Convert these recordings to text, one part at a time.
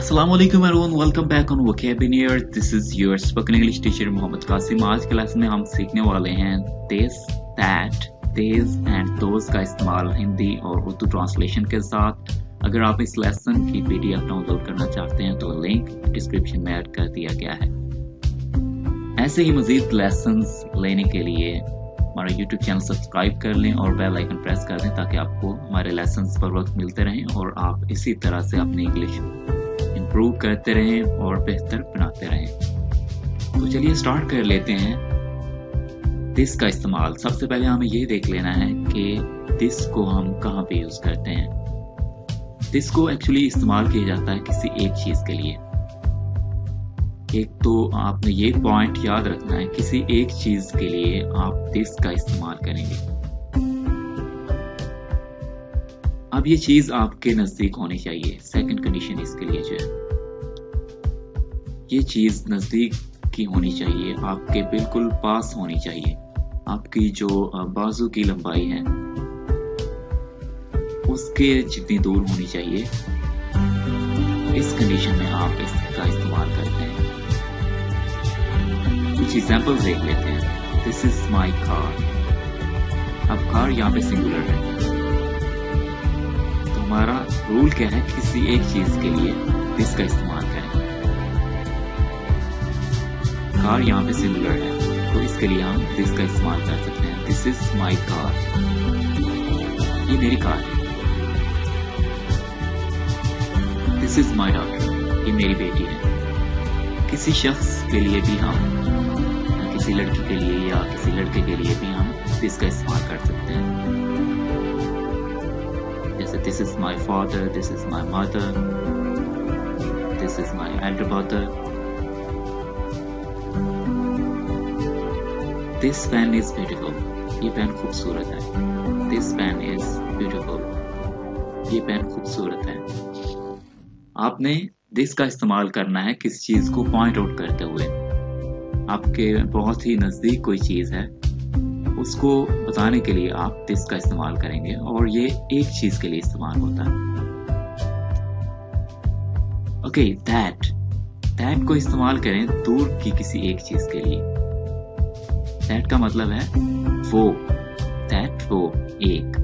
Assalamu alaikum everyone, welcome back on Vocabulary. This is your spoken English teacher Mohammad Qasim. आज class में हम सीखने वाले हैं this, that, these and those का इस्तेमाल हिंदी और उर्दू ट्रांसलेशन के साथ। अगर आप इस लेसन की PDF डाउनलोड करना चाहते हैं तो लिंक डिस्क्रिप्शन में ऐड कर दिया गया है। ऐसे ही मजीद लेसन्स लेने के लिए हमारा YouTube चैनल सब्सक्राइब कर लें और बेल आइकन प्रेस कर दें ताकि आपको हमारे लेसन्स पर वक्त मिलते रहें और आप इसी तरह से अपनी इंग्लिश इम्प्रूव करते रहें और बेहतर बनाते रहें। तो चलिए स्टार्ट कर लेते हैं। दिस का इस्तेमाल सबसे पहले हमें ये देख लेना है कि दिस को हम कहाँ पे यूज करते हैं। दिस को एक्चुअली इस्तेमाल किया जाता है किसी एक चीज के लिए। एक तो आपने ये पॉइंट याद रखना है, किसी एक चीज के लिए आप दिस का इस्तेमाल करेंगे। अब ये चीज आपके नजदीक होनी चाहिए। सेकंड कंडीशन इसके लिए जो है, ये चीज नजदीक की होनी चाहिए, आपके बिल्कुल पास होनी चाहिए। आपकी जो बाजू की लंबाई है उसके जितनी दूर होनी चाहिए। इस कंडीशन में आप इसका इस्तेमाल करते हैं। कुछ एग्जांपल्स देख लेते हैं। This is my car. अब कार यहाँ पे सिंगुलर है, तो हमारा रूल क्या है, किसी एक चीज के लिए दिस का इस्तेमाल करें। कार यहाँ पे सिंगुलर है तो इसके लिए हम दिस का इस्तेमाल कर सकते हैं। दिस इज माई कार, ये मेरी कार है। दिस इज माई डॉटर, ये मेरी बेटी है। किसी शख्स के लिए भी हम, किसी लड़की के लिए या किसी लड़के के लिए भी हम दिस का इस्तेमाल कर सकते हैं। जैसे this is my father, this is my mother, this is my elder brother. This pen is beautiful, ये पेन खूबसूरत है। दिस पेन इज ब्यूटीफुल, ये पेन खूबसूरत है। आपने दिस का इस्तेमाल करना है किसी चीज को पॉइंट आउट करते हुए। आपके बहुत ही नजदीक कोई चीज है, उसको बताने के लिए आप दिस का इस्तेमाल करेंगे और ये एक चीज के लिए इस्तेमाल होता है। ओके, दैट को इस्तेमाल करें दूर की किसी एक चीज के लिए। दैट का मतलब है वो, दैट वो, एक।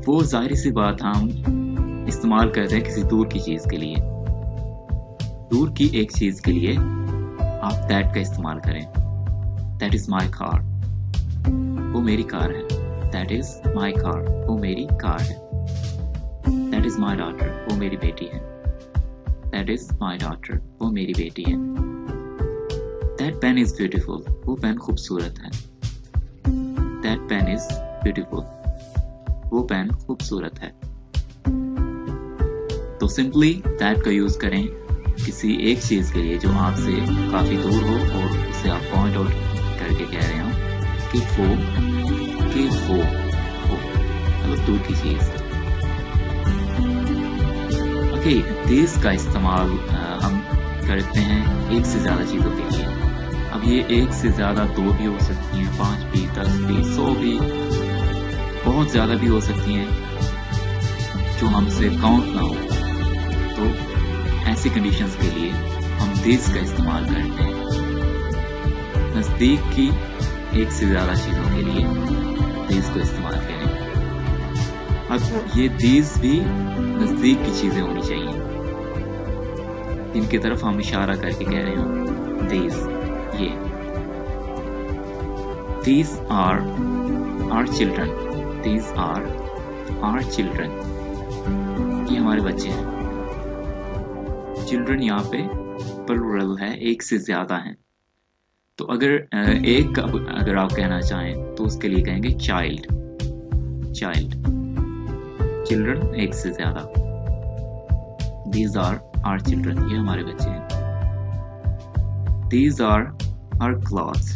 वो जाहिर सी बात हम इस्तेमाल करते हैं किसी दूर की चीज के लिए। दूर की एक चीज के लिए आप दैट का इस्तेमाल करें। दैट इज माई कार, वो मेरी कार है। दैट इज माई कार, वो मेरी कार है। दैट इज माई डॉटर, वो मेरी बेटी है। दैट इज माई डॉटर, वो मेरी बेटी है। दैट पेन इज ब्यूटीफुल, वो पेन खूबसूरत है। दैट पेन इज ब्यूटीफुल, वो पेन खूबसूरत है। तो सिंपली दैट का यूज करें किसी एक चीज के लिए जो आपसे काफी दूर हो और उसे आप पॉइंट आउट करके कह रहे हो कि वो मतलब दूर की चीज। ओके, दिस का इस्तेमाल हम करते हैं एक से ज्यादा चीजों के लिए। अब ये एक से ज्यादा दो भी हो सकती हैं, 5 भी, 10 भी, 100 भी, बहुत ज्यादा भी हो सकती हैं जो हमसे काउंट ना हो। तो ऐसी कंडीशंस के लिए हम दिस का इस्तेमाल करते हैं। नजदीक की एक से ज्यादा चीजों के लिए दिस को इस्तेमाल करें। अब ये दिस भी नजदीक की चीजें होनी चाहिए जिनकी तरफ हम इशारा करके कह रहे हो दिस, ये। These are our children, these are our children, ये हमारे बच्चे हैं। चिल्ड्रन यहाँ पे प्लूरल है, एक से ज्यादा है। तो अगर एक अगर आप कहना चाहें तो उसके लिए कहेंगे चाइल्ड, चिल्ड्रन एक से ज्यादा। These are our children, ये हमारे बच्चे हैं। These are her clothes,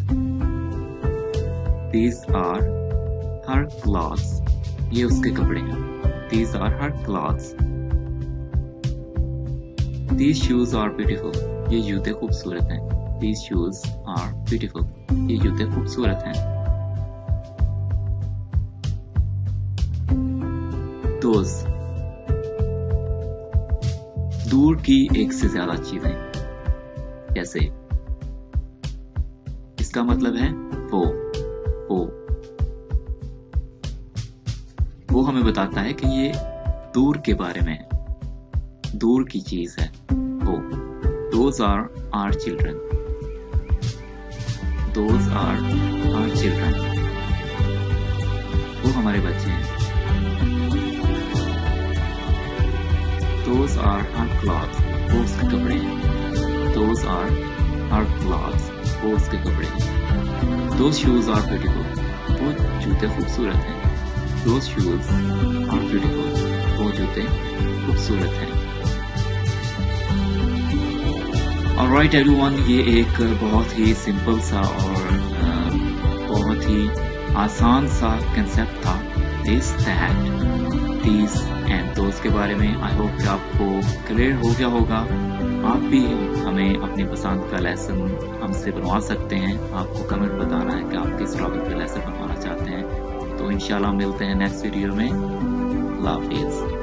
these are her clothes, ये उसके कपड़े हैं। These are her clothes, these shoes are beautiful, ये जूते खूबसूरत हैं। These shoes are beautiful, ये जूते खूबसूरत हैं। Those, दूर की एक से ज्यादा चीजें, जैसे इसका मतलब है वो हमें बताता है कि ये दूर के बारे में है, दूर की चीज है वो। Those are our children. Those are our children. वो हमारे बच्चे हैं। Those are our clothes. वो उसके कपड़े हैं। Those are our clothes. वो उसके कपड़े हैं। Those shoes are beautiful. वो जूते खूबसूरत हैं। Those shoes are beautiful. वो जूते खूबसूरत हैं। Alright everyone, ये एक बहुत ही सिंपल सा और बहुत ही आसान सा कंसेप्ट था this, that, these and those के बारे में। आई होप कि आपको क्लियर हो गया होगा। आप भी हमें अपनी पसंद का लेसन हमसे बनवा सकते हैं। आपको कमेंट बताना है कि आप किस टॉपिक पे लेसन बनवाना चाहते हैं। तो इंशाल्लाह मिलते हैं नेक्स्ट वीडियो में। अल्लाह हाफिज़।